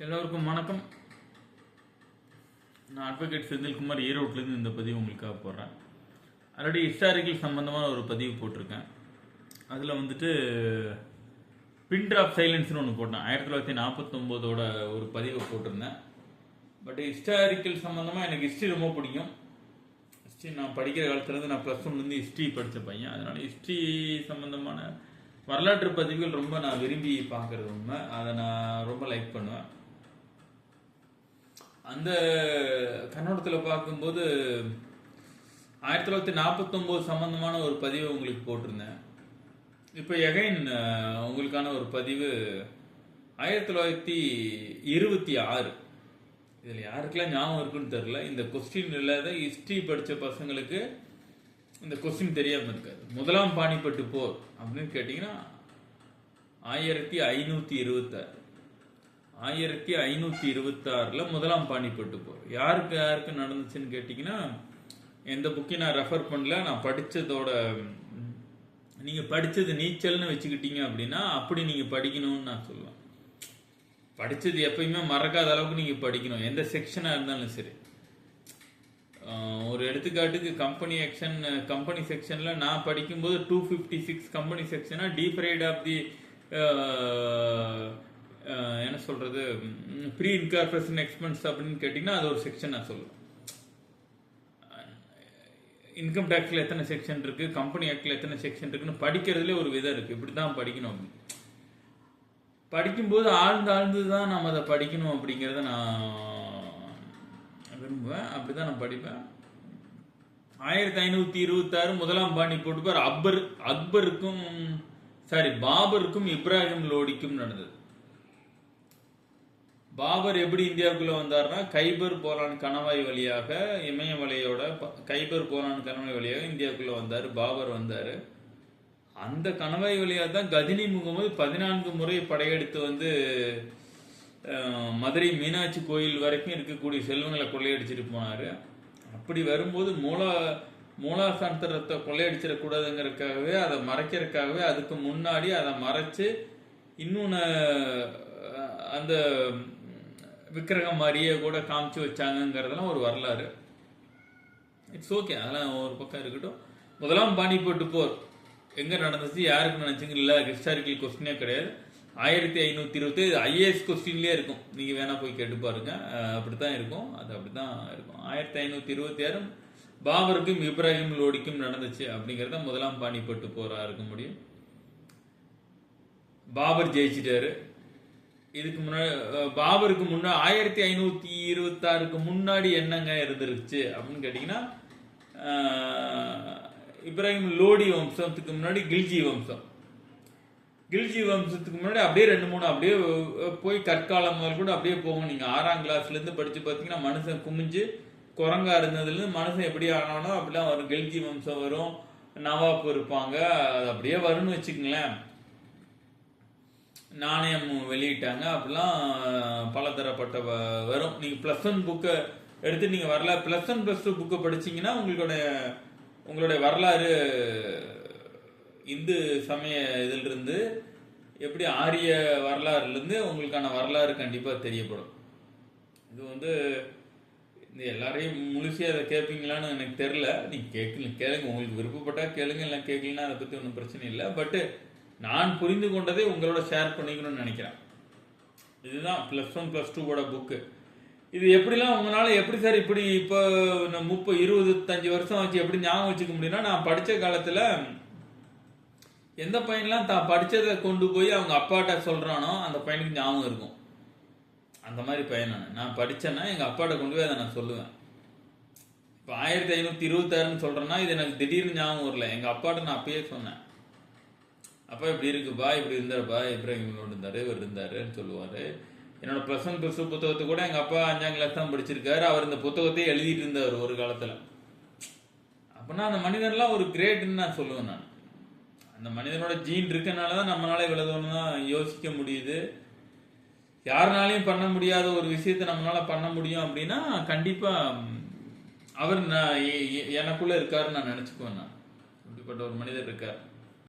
எல்லோருக்கும் வணக்கம். நான் அட்வொகேட் செந்தில்குமார் ஈரோட்லேருந்து இந்த பதிவு உங்களுக்காக போடுறேன். ஆல்ரெடி ஹிஸ்டாரிக்கல் சம்மந்தமான ஒரு பதிவு போட்டிருக்கேன். அதில் வந்துட்டு பின் ட்ராப் சைலன்ஸ்னு ஒன்று போட்டேன். 1949 ஒரு பதிவை போட்டிருந்தேன். பட் ஹிஸ்டாரிக்கல் சம்மந்தமாக எனக்கு ஹிஸ்ட்ரி ரொம்ப பிடிக்கும். ஹிஸ்ட்ரி நான் படிக்கிற காலத்துலேருந்து நான் +1 ஹிஸ்ட்ரி படித்த பையன். அதனால் ஹிஸ்ட்ரி சம்மந்தமான வரலாற்று பதிவுகள் ரொம்ப நான் விரும்பி பார்க்குறது உண்மை. அதை நான் ரொம்ப லைக் பண்ணுவேன். அந்த கண்ணோட்டத்தில் பார்க்கும்போது 1949 சம்பந்தமான ஒரு பதிவை உங்களுக்கு போட்டிருந்தேன். இப்போ எகைன் உங்களுக்கான ஒரு பதிவு 1926. இதில் யாருக்கெல்லாம் ஞாபகம் இருக்குன்னு தெரில. இந்த கொஸ்டின் இல்லாத ஹிஸ்ட்ரி படித்த பசங்களுக்கு இந்த கொஸ்டின் தெரியாமல் இருக்காது. முதலாம் பானிப்பட்டு போர் அப்படின்னு கேட்டிங்கன்னா 1526. 1526 முதலாம் பானிப்பட்டு போர் யாருக்கு நடந்துச்சுன்னு கேட்டிங்கன்னா, எந்த புக்கையும் நான் ரெஃபர் பண்ணல. நான் படித்ததோட நீங்கள் படித்தது நீச்சல்னு வச்சுக்கிட்டீங்க அப்படின்னா அப்படி நீங்கள் படிக்கணும்னு நான் சொல்லுவேன். படித்தது எப்பயுமே மறக்காத அளவுக்கு நீங்கள் படிக்கணும், எந்த செக்ஷனாக இருந்தாலும் சரி. ஒரு எடுத்துக்காட்டுக்கு கம்பெனி செக்ஷனில் நான் படிக்கும்போது 256 கம்பெனி செக்ஷனாக டீப்ரைட் ஆஃப் தி என்ன சொல்கிறது ப்ரீ இன்கார்பரேஷன் எக்ஸ்பென்ஸ் அப்படின்னு கேட்டிங்கன்னா அது ஒரு செக்ஷன் நான் சொல்லுவேன். இன்கம் டேக்ஸில் எத்தனை செக்ஷன் இருக்குது, கம்பெனி ஆக்டில் எத்தனை செக்ஷன் இருக்குன்னு படிக்கிறதுலே ஒரு விதம் இருக்குது. இப்படி தான் படிக்கணும் அப்படின்னு படிக்கும்போது ஆழ்ந்து தான் நம்ம அதை படிக்கணும் அப்படிங்கிறத நான் விரும்புவேன். அப்படி தான் நான் படிப்பேன். 1526 முதலாம் பானிப்பட்டு போர் பாபருக்கும் இப்ராஹிம் லோடிக்கும் நடந்தது. பாபர் எப்படி இந்தியாவுக்குள்ள வந்தார்னா, கைபர் போலான் கணவாய் வழியாக இமயமலையோட கைபர் போலான் கணவாய் வழியாக இந்தியாவுக்குள்ள வந்தார். பாபர் வந்தார். அந்த கணவாய் வழியாக தான் கஜினி முகமது 14 முறை படையெடுத்து வந்து மதுரை மீனாட்சி கோயில் வரைக்கும் இருக்கக்கூடிய செல்வங்களை கொள்ளையடிச்சிட்டு போனார். அப்படி வரும்போது மூலாசாந்தரத்தை கொள்ளையடிச்சிடக்கூடாதுங்கிறதுக்காகவே, அதை மறைக்கிறதுக்காகவே அதுக்கு முன்னாடி அதை மறைச்சு இன்னொன்று அந்த விக்கிரகம் மாதிரியே கூட காமிச்சு வச்சாங்கிறதெல்லாம் ஒரு வரலாறு. இட்ஸ் ஓகே, அதெல்லாம் ஒரு பக்கம் இருக்கட்டும். முதலாம் பானிப்பட்டு போர் எங்கே நடந்துச்சு, யாருக்கு நடந்துச்சுங்க இல்லை ஹிஸ்டாரிக்கல் கொஸ்டினே கிடையாது. 1527 ஐஏஎஸ் கொஸ்டின்லேயே இருக்கும். நீங்கள் வேணால் போய் கேட்டு பாருங்க, அப்படி தான் இருக்கும். அது அப்படி தான் இருக்கும். 1526 பாபருக்கும் இப்ராஹிம் லோடிக்கும் நடந்துச்சு அப்படிங்கிறத முதலாம் பானிப்பட்டு போராக இருக்க முடியும். பாபர் ஜெயிச்சிட்டாரு. இதுக்கு முன்னாடி பாபருக்கு முன்னாடி 1526 முன்னாடி என்னங்க இருந்துருச்சு அப்படின்னு கேட்டிங்கன்னா, இப்ராஹிம் லோடி வம்சத்துக்கு முன்னாடி கில்ஜி வம்சத்துக்கு முன்னாடி அப்படியே 2-3 அப்படியே போய் கற்காலம் முதல் கூட அப்படியே போகும். நீங்கள் 6ஆம் கிளாஸ்லேருந்து படித்து பார்த்தீங்கன்னா மனுஷன் குமிஞ்சு குரங்கா இருந்ததுலேருந்து மனுஷன் எப்படி ஆனானோ அப்படிலாம் வரும். கில்ஜி வம்சம் வரும், நவாப் இருப்பாங்க, அது அப்படியே வரும்னு வச்சுக்கங்களேன். நாணயம் வெளியிட்டாங்க, அப்படிலாம் பலதரப்பட்ட வரும். நீங்கள் +1 புக்கை எடுத்து நீங்கள் வரல +1 +2 புக்கை படிச்சிங்கன்னா உங்களுடைய வரலாறு இந்து சமய இதிலிருந்து எப்படி ஆரிய வரலாறுலேருந்து உங்களுக்கான வரலாறு கண்டிப்பாக தெரியப்படும். இது வந்து இந்த எல்லாரையும் முழுசியாக அதை கேட்பீங்களான்னு எனக்கு தெரில. நீங்கள் கேளுங்க, உங்களுக்கு விருப்பப்பட்டால் கேளுங்க, இல்லை கேட்கலன்னா அதை பற்றி ஒன்றும் பிரச்சனை இல்லை. பட்டு நான் புரிந்து கொண்டதை உங்களோட ஷேர் பண்ணிக்கணும்னு நினைக்கிறேன். இதுதான் +1 +2 புக்கு. இது எப்படிலாம் உங்களால் எப்படி சார் இப்படி இப்போ 30-25 வருஷம் வச்சு எப்படி ஞாபகம் வச்சுக்க முடியும்னா, நான் படித்த காலத்தில் எந்த பையன்லாம் தான் படித்ததை கொண்டு போய் அவங்க அப்பாட்ட சொல்கிறானோ அந்த பையனுக்கு ஞாபகம் இருக்கும். அந்த மாதிரி பையன் நான் படித்தேன்னா எங்கள் அப்பாட்ட கொண்டு போய் அதை நான் சொல்லுவேன். இப்போ 1526 சொல்கிறேன்னா இது எனக்கு திடீர்னு ஞாபகம் வரல. எங்கள் அப்பாட்ட நான் அப்பயே சொன்னேன், அப்பா இப்படி இருக்குப்பா, இப்படி இருந்தாருப்பா, இப்ராஹிம் இருந்தார், இவர் இருந்தாருன்னு சொல்லுவார். என்னோட +1 +2 புத்தகத்தை கூட எங்கள் அப்பா 5ஆம் கிளாஸ் தான் படிச்சிருக்காரு. அவர் இந்த புத்தகத்தையே எழுதிட்டு இருந்தார் ஒரு காலத்தில். அப்படின்னா அந்த மனிதன்லாம் ஒரு கிரேட்னு நான் சொல்லுவேன். நான் அந்த மனிதனோட ஜீன் இருக்கனால தான் நம்மளால இவ்வளவு தான் யோசிக்க முடியுது. யாருனாலையும் பண்ண முடியாத ஒரு விஷயத்தை நம்மளால பண்ண முடியும் அப்படின்னா கண்டிப்பாக அவர் எனக்குள்ளே இருக்காருன்னு நான் நினச்சிக்குவேன். நான் இப்படிப்பட்ட ஒரு மனிதர் இருக்கார்.